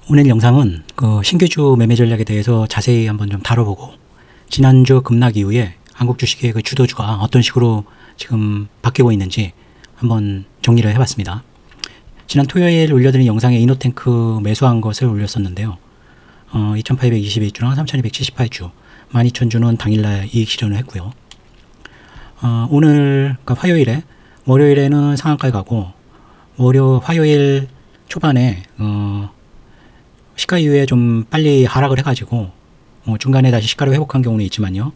오늘 영상은 그 신규주 매매 전략에 대해서 자세히 한번 좀 다뤄보고, 지난주 급락 이후에 한국 주식의 그 주도주가 어떤 식으로 지금 바뀌고 있는지 한번 정리를 해봤습니다. 지난 토요일 올려드린 영상에 이노탱크 매수한 것을 올렸었는데요. 2822주랑 3278주, 12000주는 당일날 이익 실현을 했고요. 오늘, 그러니까 화요일에, 월요일에는 상한가에 가고, 화요일 초반에, 시가 이후에 좀 빨리 하락을 해가지고, 중간에 다시 시가를 회복한 경우는 있지만요.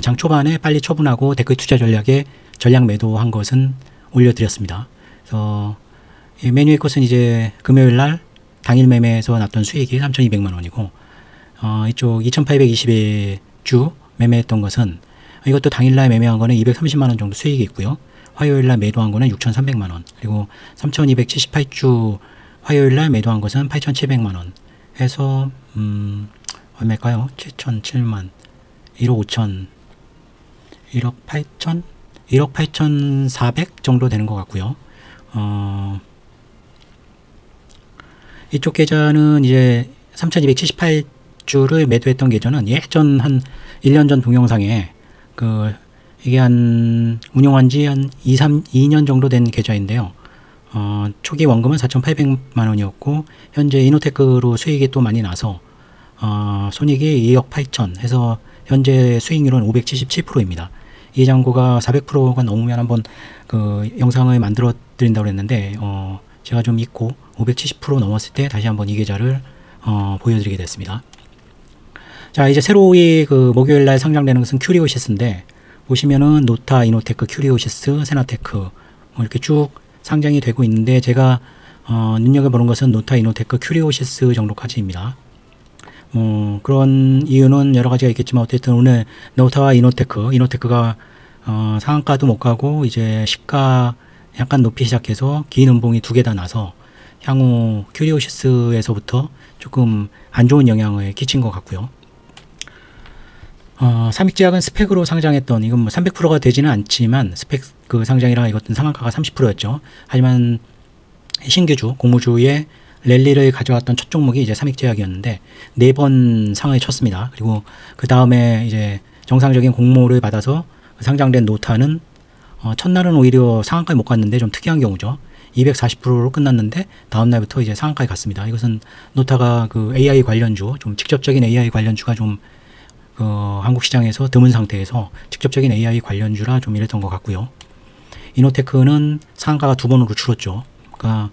장 초반에 빨리 처분하고 데크 투자 전략에 전략 매도한 것은 올려드렸습니다. 그래서, 메뉴의 것은 이제 금요일 날 당일 매매에서 났던 수익이 3,200만 원이고, 이쪽 2821주 매매했던 것은 이것도 당일날 매매한 거는 230만 원 정도 수익이 있고요. 화요일날 매도한 거는 6,300만 원, 그리고 3,278주 화요일날 매도한 것은 8,700만 원 해서 얼마일까요? 7천, 7만, 1억 5천, 1억 8천, 1억 8,400 정도 되는 것 같고요. 이쪽 계좌는 이제 3,278주를 매도했던 계좌는 예전 한 1년 전 동영상에 이게 운용한 지 한 2년 정도 된 계좌인데요. 초기 원금은 4,800만 원이었고, 현재 이노테크로 수익이 또 많이 나서, 손익이 2억 8천 해서, 현재 수익률은 577%입니다. 이 잔고가 400%가 넘으면 한번 영상을 만들어 드린다고 했는데, 제가 좀 잊고 570% 넘었을 때 다시 한번 이 계좌를, 보여드리게 됐습니다. 자, 이제 새로이 목요일 날 상장되는 것은 큐리오시스인데, 보시면은 노타, 이노테크, 큐리오시스, 세나테크, 이렇게 쭉 상장이 되고 있는데, 제가, 눈여겨보는 것은 노타, 이노테크, 큐리오시스 정도까지입니다. 그런 이유는 여러 가지가 있겠지만, 어쨌든 오늘 노타와 이노테크가, 상한가도 못 가고, 이제 시가 약간 높이 시작해서 긴 음봉이 두 개 다 나서, 향후 큐리오시스에서부터 조금 안 좋은 영향을 끼친 것 같고요. 삼익제약은 스펙으로 상장했던, 이건 뭐 300%가 되지는 않지만 스펙 상장이라 이것은 상한가가 30%였죠. 하지만 신규주, 공모주의 랠리를 가져왔던 첫 종목이 이제 삼익제약이었는데 4번 상을 쳤습니다. 그리고 그 다음에 이제 정상적인 공모를 받아서 상장된 노타는 첫날은 오히려 상한가에 못 갔는데 좀 특이한 경우죠. 240%로 끝났는데 다음날부터 이제 상한가에 갔습니다. 이것은 노타가 AI 관련주, 좀 직접적인 AI 관련주가 좀 한국 시장에서 드문 상태에서 직접적인 AI 관련주라 좀 이랬던 것 같고요. 이노테크는 상한가가 2번으로 줄었죠. 그러니까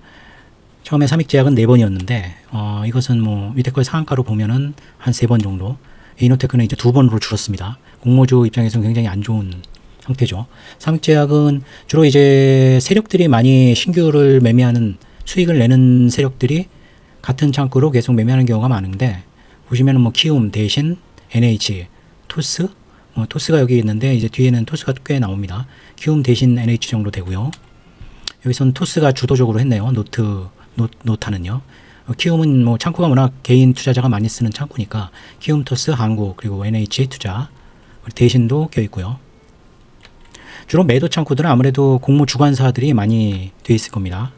처음에 삼익제약은 4번이었는데 이것은 뭐 밑에 걸 상한가로 보면은 한 3번 정도, 이노테크는 이제 2번으로 줄었습니다. 공모주 입장에서는 굉장히 안 좋은 상태죠. 삼익제약은 주로 이제 세력들이 많이 신규를 매매하는, 수익을 내는 세력들이 같은 창구로 계속 매매하는 경우가 많은데, 보시면은 뭐 키움, 대신, NH, 토스, 토스가 여기 있는데 이제 뒤에는 토스가 꽤 나옵니다. 키움 대신 NH 정도 되고요. 여기서는 토스가 주도적으로 했네요. 노타는요. 키움은 뭐 창구가 워낙 개인 투자자가 많이 쓰는 창구니까 키움, 토스, 한국, 그리고 NH 투자, 대신도 껴 있고요. 주로 매도 창구들은 아무래도 공모 주관사들이 많이 돼 있을 겁니다.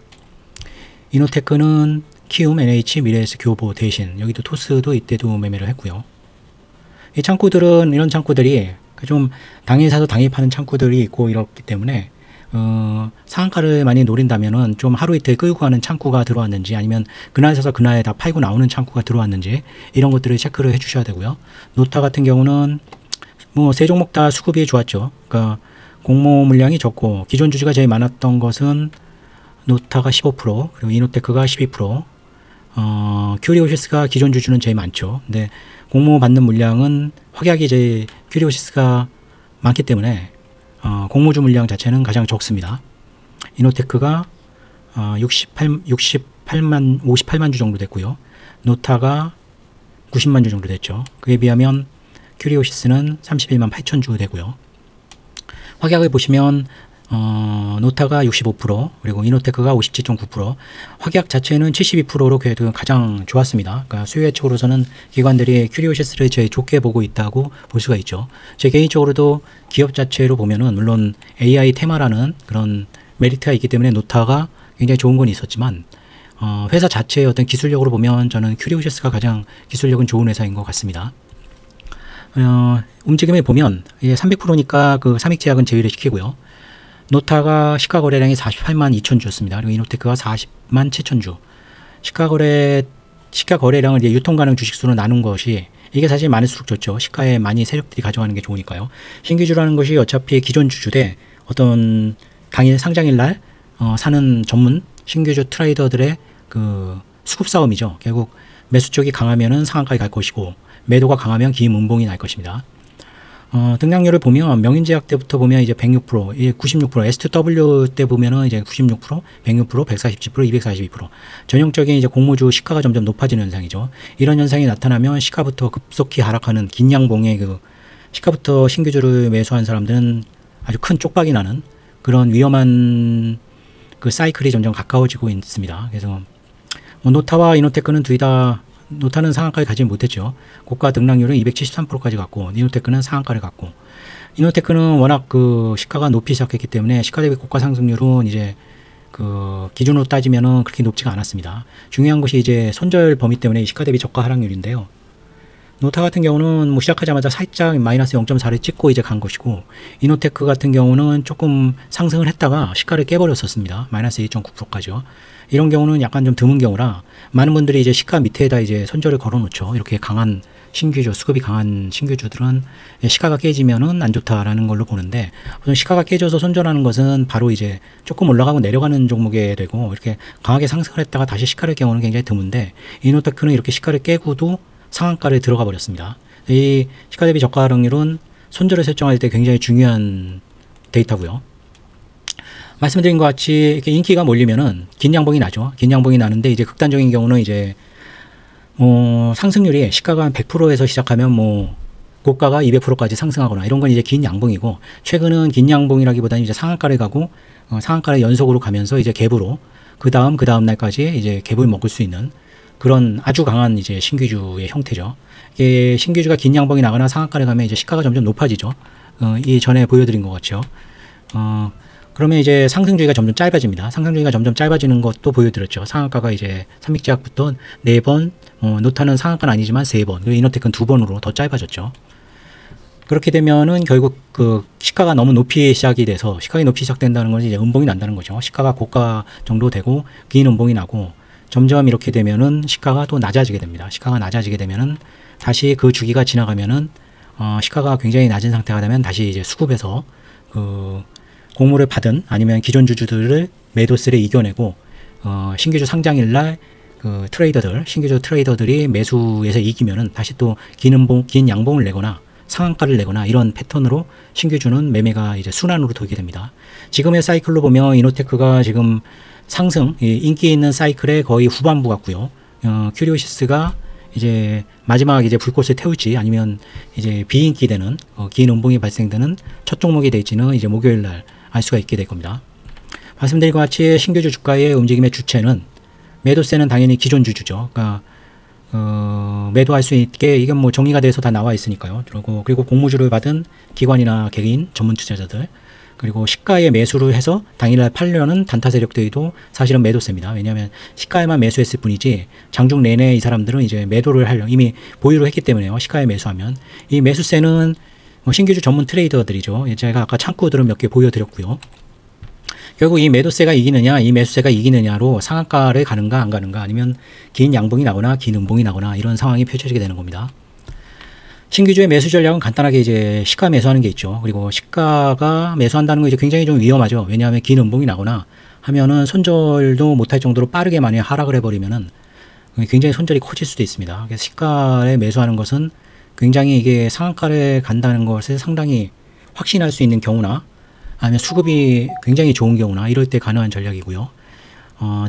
이노테크는 키움, NH, 미래에스, 교보, 대신, 여기도 토스도 이때도 매매를 했고요. 이 창구들은, 이런 창구들이 좀 당일 사서 당일 파는 창구들이 있고 이렇기 때문에 상한가를 많이 노린다면은 좀 하루 이틀 끌고 가는 창구가 들어왔는지, 아니면 그날 사서 그날 다 팔고 나오는 창구가 들어왔는지, 이런 것들을 체크를 해 주셔야 되고요. 노타 같은 경우는 뭐 세 종목 다 수급이 좋았죠. 그러니까 공모 물량이 적고, 기존 주주가 제일 많았던 것은 노타가 15%, 그리고 이노테크가 12%, 큐리오시스가 기존 주주는 제일 많죠. 근데 공모 받는 물량은 확약이 제일 큐리오시스가 많기 때문에 공모주 물량 자체는 가장 적습니다. 이노테크가 58만 주 정도 됐고요. 노타가 90만 주 정도 됐죠. 그에 비하면 큐리오시스는 31만 8천 주 되고요. 확약을 보시면 노타가 65%, 그리고 이노테크가 57.9%, 확약 자체는 72%로 그래도 가장 좋았습니다. 그러니까 수요예측으로서는 기관들이 큐리오시스를 제일 좋게 보고 있다고 볼 수가 있죠. 제 개인적으로도 기업 자체로 보면은 물론 AI 테마라는 그런 메리트가 있기 때문에 노타가 굉장히 좋은 건 있었지만 회사 자체의 어떤 기술력으로 보면 저는 큐리오시스가 가장 기술력은 좋은 회사인 것 같습니다. 움직임을 보면 300%니까 그 삼익제약은 제외를 시키고요. 노타가 시가 거래량이 48만 2천 주였습니다. 그리고 이노테크가 40만 7천 주. 시가 거래량을 이제 유통 가능 주식수로 나눈 것이 이게 사실 많을수록 좋죠. 시가에 많이 세력들이 가져가는 게 좋으니까요. 신규주라는 것이 어차피 기존 주주 대 어떤 당일 상장일 날 사는 전문 신규주 트레이더들의 그 수급 싸움이죠. 결국 매수 쪽이 강하면은 상한가에 갈 것이고 매도가 강하면 기임음봉이 날 것입니다. 등락률을 보면 명인제약 때부터 보면 이제 106%, 이제 96%, S2W 때 보면은 이제 96%, 106%, 147%, 242%. 전형적인 이제 공모주 시가가 점점 높아지는 현상이죠. 이런 현상이 나타나면 시가부터 급속히 하락하는 긴 양봉의 그 시가부터 신규주를 매수한 사람들은 아주 큰 쪽박이 나는 그런 위험한 그 사이클이 점점 가까워지고 있습니다. 그래서 노타와 이노테크는 둘 다 노타는 상한가를 가지 못했죠. 고가 등락률은 273%까지 갔고 이노테크는 상한가를 갔고 이노테크는 워낙 그 시가가 높이 시작했기 때문에 시가 대비 고가 상승률은 이제 그 기준으로 따지면은 그렇게 높지가 않았습니다. 중요한 것이 이제 손절 범위 때문에 시가 대비 저가 하락률인데요. 노타 같은 경우는 뭐 시작하자마자 살짝 마이너스 0.4를 찍고 이제 간 것이고 이노테크 같은 경우는 조금 상승을 했다가 시가를 깨버렸었습니다. 마이너스 1.9%까지요. 이런 경우는 약간 좀 드문 경우라 많은 분들이 이제 시가 밑에다 이제 손절을 걸어 놓죠. 이렇게 강한 신규주, 수급이 강한 신규주들은 시가가 깨지면은 안 좋다라는 걸로 보는데 우선 시가가 깨져서 손절하는 것은 바로 이제 조금 올라가고 내려가는 종목에 되고 이렇게 강하게 상승을 했다가 다시 시가를 깨고는 굉장히 드문데 이노테크는 이렇게 시가를 깨고도 상한가를 들어가 버렸습니다. 이 시가 대비 저가 하락률은 손절을 설정할 때 굉장히 중요한 데이터고요. 말씀드린 것 같이 이렇게 인기가 몰리면은 긴 양봉이 나죠. 긴 양봉이 나는데 이제 극단적인 경우는 이제 상승률이 시가가 한 100%에서 시작하면 뭐 고가가 200%까지 상승하거나 이런 건 이제 긴 양봉이고 최근은 긴 양봉이라기보다는 이제 상한가를 가고 상한가를 연속으로 가면서 이제 갭으로 그 다음 날까지 이제 갭을 먹을 수 있는 그런 아주 강한 이제 신규주의 형태죠. 이게 신규주가 긴 양봉이 나거나 상한가를 가면 이제 시가가 점점 높아지죠. 이 전에 보여드린 것 같죠. 그러면 이제 상승주기가 점점 짧아집니다. 상승주기가 점점 짧아지는 것도 보여드렸죠. 상한가가 이제 삼익제약부터 4번, 노타는 상한가는 아니지만 3번, 그리고 이노테크는 2번으로 더 짧아졌죠. 그렇게 되면은 결국 그 시가가 너무 높이 시작이 돼서 시가가 높이 시작된다는 건 이제 음봉이 난다는 거죠. 시가가 고가 정도 되고 긴 음봉이 나고 점점 이렇게 되면은 시가가 또 낮아지게 됩니다. 시가가 낮아지게 되면은 다시 그 주기가 지나가면은 시가가 굉장히 낮은 상태가 되면 다시 이제 수급에서 그 공모를 받은 아니면 기존 주주들을 매도세를 이겨내고 신규주 상장일 날 그 신규주 트레이더들이 매수에서 이기면은 다시 또 긴 양봉을 내거나 상한가를 내거나 이런 패턴으로 신규주는 매매가 이제 순환으로 돌게 됩니다. 지금의 사이클로 보면 이노테크가 지금 상승, 인기 있는 사이클의 거의 후반부 같고요. 큐리오시스가 이제 마지막 이제 불꽃을 태울지 아니면 이제 비인기 되는 긴 음봉이 발생되는 첫 종목이 될지는 이제 목요일 날 알 수가 있게 될 겁니다. 말씀드린 것 같이 신규주 주가의 움직임의 주체는 매도세는 당연히 기존 주주죠. 그러니까 매도할 수 있게 이건 뭐 정리가 돼서 다 나와 있으니까요. 그리고 공모주를 받은 기관이나 개인 전문 투자자들 그리고 시가에 매수를 해서 당일날 팔려는 단타 세력들도 사실은 매도세입니다. 왜냐하면 시가에만 매수했을 뿐이지 장중 내내 이 사람들은 이제 매도를 이미 보유를 했기 때문에요. 시가에 매수하면 이 매수세는 신규주 전문 트레이더들이죠. 제가 아까 창구들은 몇 개 보여드렸고요. 결국 이 매도세가 이기느냐, 이 매수세가 이기느냐로 상한가를 가는가 안 가는가 아니면 긴 양봉이 나거나 긴 음봉이 나거나 이런 상황이 펼쳐지게 되는 겁니다. 신규주의 매수 전략은 간단하게 이제 시가 매수하는 게 있죠. 그리고 시가가 매수한다는 거 이제 굉장히 좀 위험하죠. 왜냐하면 긴 음봉이 나거나 하면은 손절도 못할 정도로 빠르게 만약에 하락을 해버리면은 굉장히 손절이 커질 수도 있습니다. 그래서 시가에 매수하는 것은 굉장히 이게 상한가를 간다는 것을 상당히 확신할 수 있는 경우나 아니면 수급이 굉장히 좋은 경우나 이럴 때 가능한 전략이고요.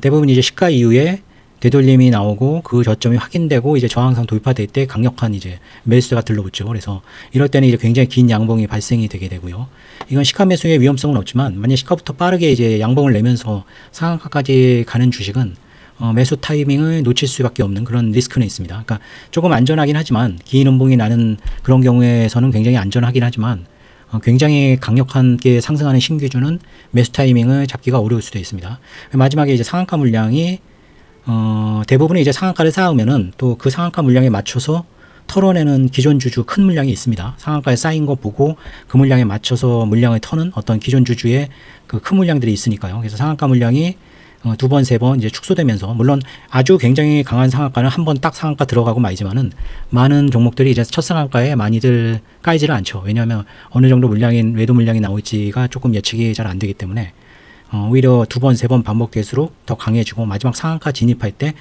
대부분 이제 시가 이후에 되돌림이 나오고 그 저점이 확인되고 이제 저항선 돌파될 때 강력한 이제 매수세가 들러붙죠. 그래서 이럴 때는 이제 굉장히 긴 양봉이 발생이 되게 되고요. 이건 시가 매수의 위험성은 없지만 만약 시가부터 빠르게 이제 양봉을 내면서 상한가까지 가는 주식은 매수 타이밍을 놓칠 수밖에 없는 그런 리스크는 있습니다. 그러니까 조금 안전하긴 하지만 긴 음봉이 나는 그런 경우에서는 굉장히 안전하긴 하지만 굉장히 강력하게 상승하는 신규주는 매수 타이밍을 잡기가 어려울 수도 있습니다. 마지막에 이제 상한가 물량이 대부분의 이제 상한가를 쌓으면은 또 그 상한가 물량에 맞춰서 털어내는 기존 주주 큰 물량이 있습니다. 상한가에 쌓인 거 보고 그 물량에 맞춰서 물량을 터는 어떤 기존 주주의 그 큰 물량들이 있으니까요. 그래서 상한가 물량이 두 번, 세 번 이제 축소되면서, 물론 아주 굉장히 강한 상한가는 한 번 딱 상한가 들어가고 말지만은 많은 종목들이 이제 첫 상한가에 많이들 까이지를 않죠. 왜냐하면 어느 정도 외도 물량이 나올지가 조금 예측이 잘 안 되기 때문에 오히려 두 번, 세 번 반복될수록 더 강해지고 마지막 상한가 진입할 때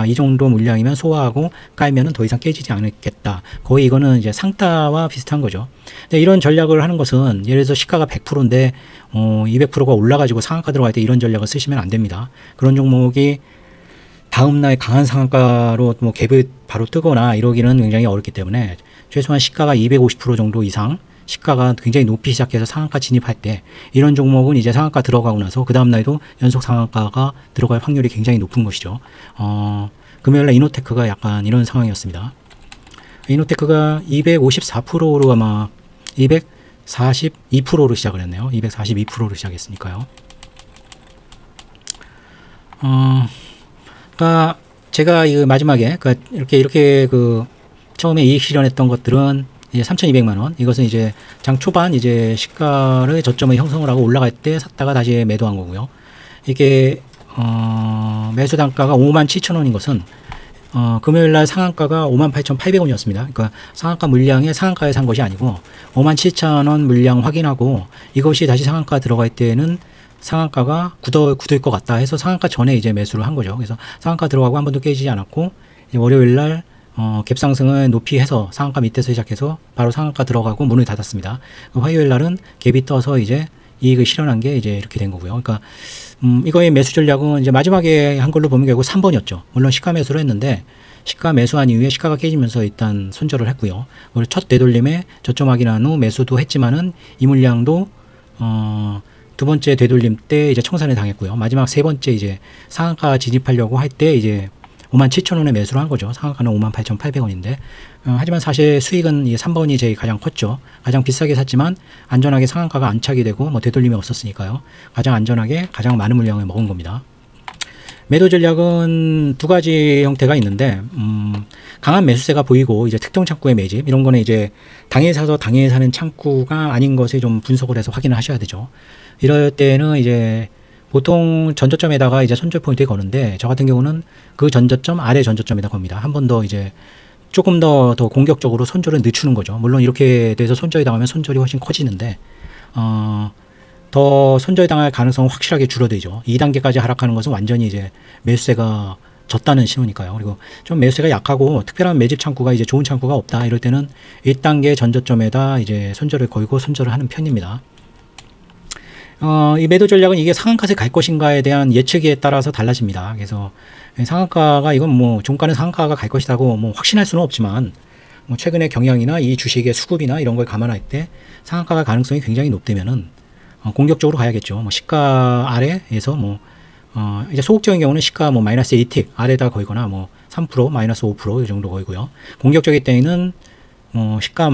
이 정도 물량이면 소화하고 깔면은 더 이상 깨지지 않겠다. 거의 이거는 이제 상따와 비슷한 거죠. 근데 이런 전략을 하는 것은 예를 들어서 시가가 100%인데 200%가 올라가지고 상한가 들어갈 때 이런 전략을 쓰시면 안 됩니다. 그런 종목이 다음날 강한 상한가로 뭐 갭을 바로 뜨거나 이러기는 굉장히 어렵기 때문에 최소한 시가가 250% 정도 이상, 시가가 굉장히 높이 시작해서 상한가 진입할 때 이런 종목은 이제 상한가 들어가고 나서 그 다음날도 연속 상한가가 들어갈 확률이 굉장히 높은 것이죠. 금요일날 이노테크가 약간 이런 상황이었습니다. 이노테크가 254%로 아마 242%로 시작을 했네요. 242%로 시작했으니까요. 그러니까 제가 이 마지막에 이렇게 처음에 이익 실현했던 것들은 이제 3,200만 원. 이것은 이제 장 초반 이제 시가를 저점을 형성을 하고 올라갈 때 샀다가 다시 매도한 거고요. 이게 매수 단가가 57,000원인 것은 금요일 날 상한가가 58,800원이었습니다. 그러니까 상한가 물량에 상한가에 산 것이 아니고 57,000원 물량 확인하고 이것이 다시 상한가 들어갈 때는 상한가가 굳을 것 같다 해서 상한가 전에 이제 매수를 한 거죠. 그래서 상한가 들어가고 한 번도 깨지지 않았고 이제 월요일 날 갭 상승을 높이 해서 상한가 밑에서 시작해서 바로 상한가 들어가고 문을 닫았습니다. 화요일 날은 갭이 떠서 이제 이익을 실현한 게 이제 이렇게 된 거고요. 그러니까 이거의 매수 전략은 이제 마지막에 한 걸로 보면 결국 3번이었죠. 물론 시가 매수를 했는데 시가 매수한 이후에 시가가 깨지면서 일단 손절을 했고요. 그리고 첫 되돌림에 저점 확인한 후 매수도 했지만은 이 물량도 두 번째 되돌림 때 이제 청산을 당했고요. 마지막 세 번째 이제 상한가 진입하려고 할 때 이제 57,000원에 매수를 한 거죠. 상한가는 58,800원인데 하지만 사실 수익은 이 3번이 제일 가장 컸죠. 가장 비싸게 샀지만 안전하게 상한가가 안착이 되고 뭐 되돌림이 없었으니까요. 가장 안전하게 가장 많은 물량을 먹은 겁니다. 매도 전략은 두 가지 형태가 있는데 강한 매수세가 보이고 이제 특정 창구의 매집 이런 거는 이제 당일 사서 당일 사는 창구가 아닌 것을 좀 분석을 해서 확인을 하셔야 되죠. 이럴 때는 이제 보통 전저점에다가 이제 손절 포인트를 거는데 저 같은 경우는 그 전저점 아래 전저점에다 겁니다. 한 번 더 이제 조금 더 공격적으로 손절을 늦추는 거죠. 물론 이렇게 돼서 손절이 당하면 손절이 훨씬 커지는데 더 손절 당할 가능성은 확실하게 줄어들죠. 2단계까지 하락하는 것은 완전히 이제 매수세가 졌다는 신호니까요. 그리고 좀 매수세가 약하고 특별한 매집 창구가 이제 좋은 창구가 없다. 이럴 때는 1단계 전저점에다 이제 손절을 걸고 손절을 하는 편입니다. 이 매도 전략은 이게 상한가에 갈 것인가에 대한 예측에 따라서 달라집니다. 그래서 상한가가 이건 뭐 종가는 상한가가 갈 것이라고 뭐 확신할 수는 없지만 뭐 최근의 경향이나 이 주식의 수급이나 이런 걸 감안할 때 상한가가 가능성이 굉장히 높다면은 공격적으로 가야겠죠. 뭐 시가 아래에서 뭐 이제 소극적인 경우는 시가 뭐 마이너스 1틱 아래다 걸거나 뭐 3% 마이너스 5% 이 정도 걸고요. 공격적일 때는 시가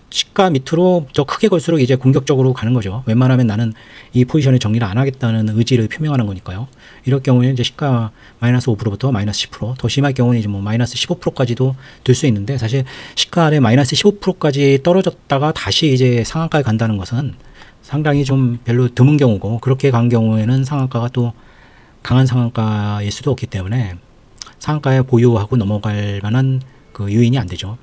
시가 밑으로 더 크게 걸수록 이제 공격적으로 가는 거죠. 웬만하면 나는 이 포지션을 정리를 안 하겠다는 의지를 표명하는 거니까요. 이럴 경우에는 이제 시가 마이너스 5%부터 마이너스 10%, 더 심할 경우는 이제 뭐 마이너스 15%까지도 들 수 있는데 사실 시가 아래 마이너스 15%까지 떨어졌다가 다시 이제 상한가에 간다는 것은 상당히 좀 별로 드문 경우고 그렇게 간 경우에는 상한가가 또 강한 상한가일 수도 없기 때문에 상한가에 보유하고 넘어갈 만한 그 요인이 안 되죠.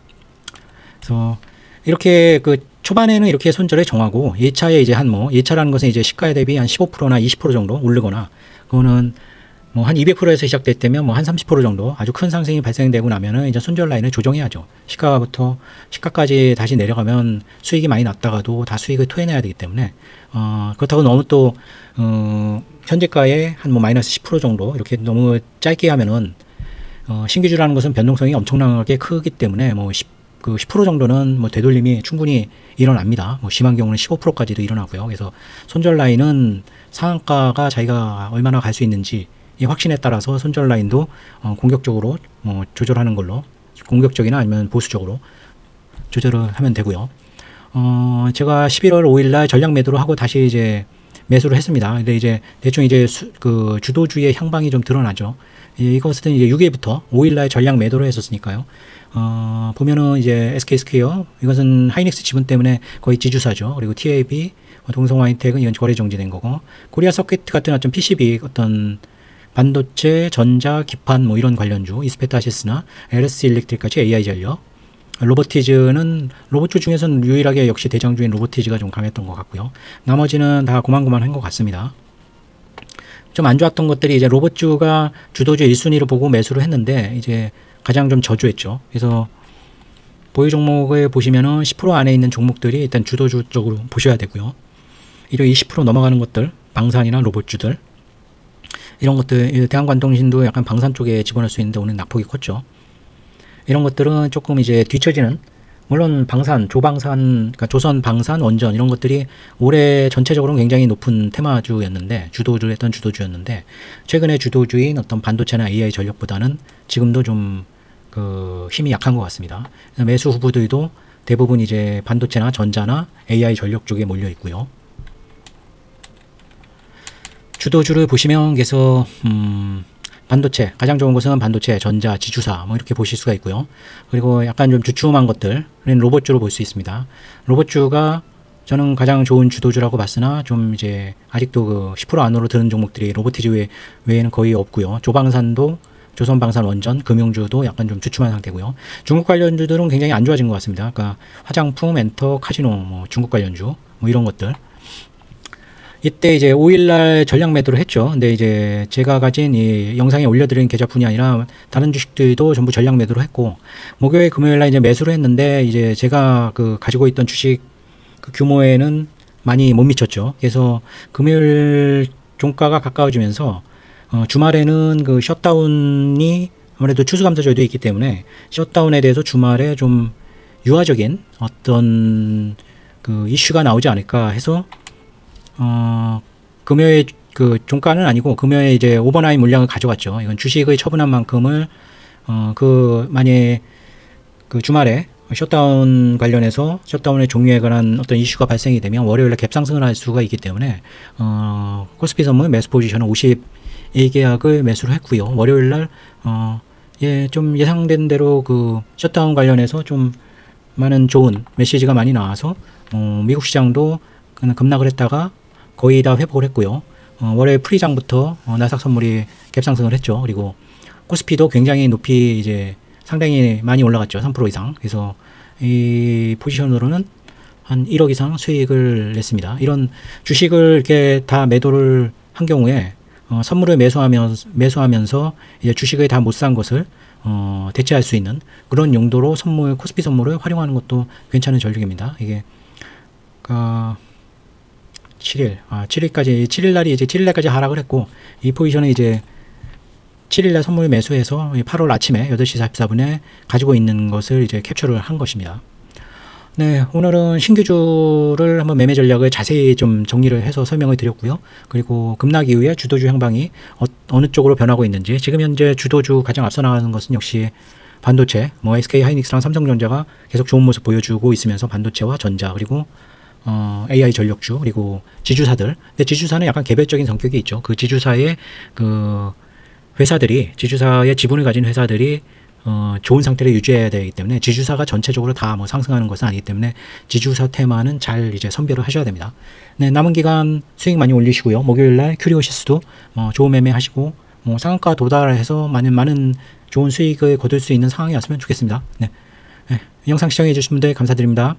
그래서 이렇게 초반에는 이렇게 손절을 정하고 1차에 이제 1차라는 것은 이제 시가에 대비 한 15%나 20% 정도 오르거나 그거는 뭐 한 200%에서 시작될 때면 뭐 한 30% 정도 아주 큰 상승이 발생되고 나면은 이제 손절 라인을 조정해야죠. 시가까지 다시 내려가면 수익이 많이 났다가도 다 수익을 토해내야 되기 때문에 그렇다고 너무 또 현재가에 한 뭐 마이너스 10% 정도 이렇게 너무 짧게 하면은 신규주라는 것은 변동성이 엄청나게 크기 때문에 뭐 10% 정도는 뭐 되돌림이 충분히 일어납니다. 뭐 심한 경우는 15%까지도 일어나고요. 그래서 손절 라인은 상한가가 자기가 얼마나 갈 수 있는지 이 확신에 따라서 손절 라인도 공격적으로 조절하는 걸로 공격적이나 아니면 보수적으로 조절을 하면 되고요. 제가 11월 5일 날 전략 매도를 하고 다시 이제 매수를 했습니다. 근데 이제 대충 이제 그 주도주의 향방이 좀 드러나죠. 이것은 이제 6일부터 5일날 전량 매도를 했었으니까요. 보면은 이제 SK스퀘어 이것은 하이닉스 지분 때문에 거의 지주사죠. 그리고 TAB, 동성화이텍은 이건 거래 정지된 거고, 코리아 서킷 같은 어떤 PCB 어떤 반도체, 전자, 기판 뭐 이런 관련주, 이스페타시스나 LS 일렉트릭까지 AI 전력, 로보티즈는 로봇주 중에서는 유일하게 역시 대장주인 로보티즈가 좀 강했던 것 같고요. 나머지는 다 고만고만한 것 같습니다. 좀 안 좋았던 것들이 이제 로봇주가 주도주 1순위를 보고 매수를 했는데 이제 가장 좀 저조했죠. 그래서 보유 종목을 보시면은 10% 안에 있는 종목들이 일단 주도주 쪽으로 보셔야 되고요. 이런 20% 넘어가는 것들, 방산이나 로봇주들 이런 것들, 대한관통신도 약간 방산 쪽에 집어넣을 수 있는데 오늘 낙폭이 컸죠. 이런 것들은 조금 이제 뒤처지는, 물론 방산, 조방산, 그러니까 조선, 방산, 원전 이런 것들이 올해 전체적으로는 굉장히 높은 테마주였는데, 주도주였던 주도주였는데, 최근에 주도주인 어떤 반도체나 AI 전력보다는 지금도 좀 그 힘이 약한 것 같습니다. 매수 후보들도 대부분 이제 반도체나 전자나 AI 전력 쪽에 몰려 있고요. 주도주를 보시면 그래서 반도체, 가장 좋은 것은 반도체, 전자, 지주사 뭐 이렇게 보실 수가 있고요. 그리고 약간 좀 주춤한 것들은 로봇주로 볼 수 있습니다. 로봇주가 저는 가장 좋은 주도주라고 봤으나 좀 이제 아직도 그 10% 안으로 드는 종목들이 로보티즈 외에는 거의 없고요. 조방산도, 조선방산, 원전, 금융주도 약간 좀 주춤한 상태고요. 중국 관련주들은 굉장히 안 좋아진 것 같습니다. 그러니까 화장품, 엔터, 카지노, 뭐 중국 관련주 뭐 이런 것들. 이때 이제 5일날 전량 매도를 했죠. 근데 이제 제가 가진 이 영상에 올려드린 계좌뿐이 아니라 다른 주식들도 전부 전량 매도를 했고, 목요일, 금요일날 이제 매수를 했는데 이제 제가 그 가지고 있던 주식 그 규모에는 많이 못 미쳤죠. 그래서 금요일 종가가 가까워지면서 주말에는 그 셧다운이 아무래도 추수감사절도 있기 때문에 셧다운에 대해서 주말에 좀 유화적인 어떤 그 이슈가 나오지 않을까 해서 금요일 그 종가는 아니고 금요일 이제 오버나잇 물량을 가져갔죠. 이건 주식의 처분한 만큼을 만약에 그 주말에 셧다운 관련해서 셧다운의 종료에 관한 어떤 이슈가 발생이 되면 월요일에 갭상승을 할 수가 있기 때문에 코스피 선물 매수 포지션은 51계약을 매수를 했고요. 월요일날 좀 예상된 대로 그 셧다운 관련해서 좀 많은 좋은 메시지가 많이 나와서 미국 시장도 급락을 했다가 거의 다 회복을 했고요. 월요일 프리장부터 나스닥 선물이 갭상승을 했죠. 그리고 코스피도 굉장히 높이 이제 상당히 많이 올라갔죠. 3% 이상. 그래서 이 포지션으로는 한 1억 이상 수익을 냈습니다. 이런 주식을 이렇게 다 매도를 한 경우에 선물을 매수하면서 이제 주식을 다 못 산 것을 대체할 수 있는 그런 용도로 코스피 선물을 활용하는 것도 괜찮은 전략입니다. 이게 7일날이 이제 7일날까지 하락을 했고, 이 포지션은 이제 7일날 선물 매수해서 8월 아침에 8시 44분에 가지고 있는 것을 이제 캡처를 한 것입니다. 네, 오늘은 신규주를 한번 매매 전략을 자세히 좀 정리를 해서 설명을 드렸고요. 그리고 급락 이후에 주도주 향방이 어느 쪽으로 변하고 있는지, 지금 현재 주도주 가장 앞서 나가는 것은 역시 반도체, 뭐 SK 하이닉스랑 삼성전자가 계속 좋은 모습 보여주고 있으면서 반도체와 전자, 그리고 AI 전력주, 그리고 지주사들. 근데 지주사는 약간 개별적인 성격이 있죠. 그 지주사의 그 회사들이, 지주사의 지분을 가진 회사들이 좋은 상태를 유지해야 되기 때문에 지주사가 전체적으로 다 뭐 상승하는 것은 아니기 때문에 지주사 테마는 잘 이제 선별을 하셔야 됩니다. 네, 남은 기간 수익 많이 올리시고요. 목요일날 큐리오시스도 좋은 매매 하시고 상한가 도달해서 많은 좋은 수익을 거둘 수 있는 상황이었으면 좋겠습니다. 네, 영상 시청해 주신 분들 감사드립니다.